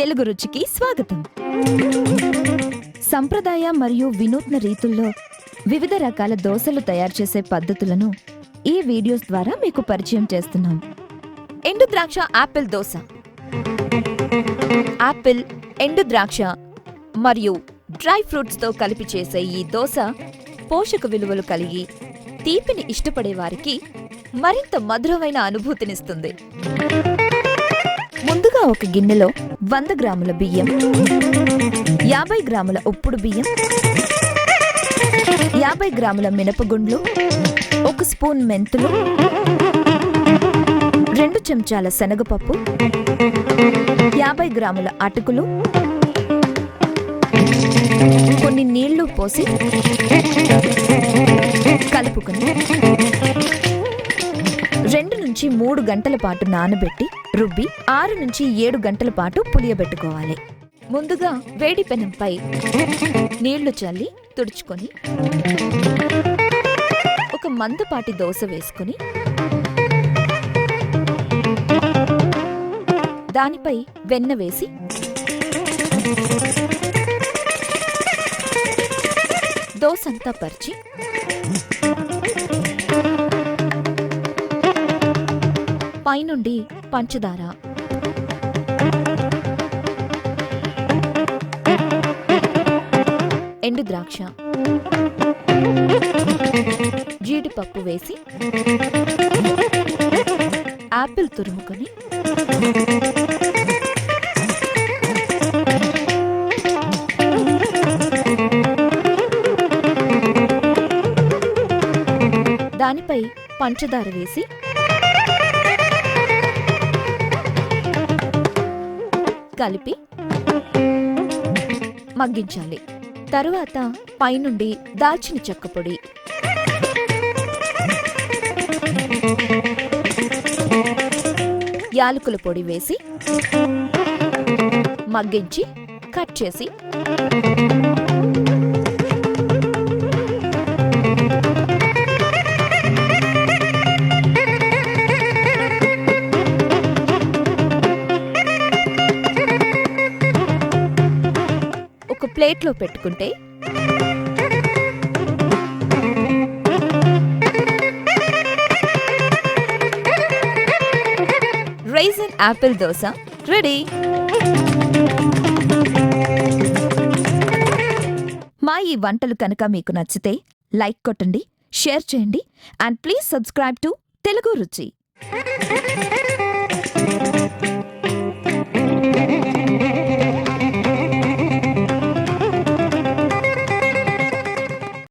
తెలుగు రుచికి స్వాగతం. సంప్రదాయ మరియు వినూత్న రీతుల్లో వివిధ రకాల దోసలు తయారు చేసే పద్ధతులను ఈ వీడియోస్ ద్వారా మీకు పరిచయం చేస్తున్నాం. ఎండు ద్రాక్ష యాపిల్ దోస. యాపిల్, ఎండు ద్రాక్ష మరియు డ్రై ఫ్రూట్స్తో కలిపి చేసే ఈ దోస పోషక విలువలు కలిగి తీపిని ఇష్టపడే వారికి మరింత మధురమైన అనుభూతినిస్తుంది. ముందుగా ఒక గిన్నెలో 100 గ్రాముల బియ్యం, 50 గ్రాముల ఉప్పుడు బియ్యం, 50 గ్రాముల మినపగుండ్లు, 1 స్పూన్ మెంతులు, 2 చెంచాల శనగపప్పు, 50 గ్రాముల అటుకులు, కొన్ని నీళ్లు పోసి కలుపుకొని 2 నుంచి 3 గంటల పాటు నానబెట్టి రుబ్బి 6 నుంచి 7 గంటల పాటు పులియబెట్టుకోవాలి. ముందుగా వేడి పెనంపై నీళ్లు చల్లి తుడుచుకొని ఒక మందపాటి దోస వేసుకొని దానిపై వెన్న వేసి దోసంతా పరిచి పైనుండి పంచదార, ఎండు ద్రాక్ష, జీడిపప్పు వేసి యాపిల్ తురుముకొని దానిపై పంచదార వేసి కలిపి మగ్గించాలి. తరువాత పైనుండి దాల్చిన చెక్క పొడి, యాలకుల పొడి వేసి మగ్గించి కట్ చేసి ఒక ప్లేట్లో పెట్టుకుంటే రైజిన్ యాపిల్ దోస రెడీ. మా ఈ వంటలు కనుక మీకు నచ్చితే లైక్ కొట్టండి, షేర్ చేయండి and please subscribe to Telugu రుచి.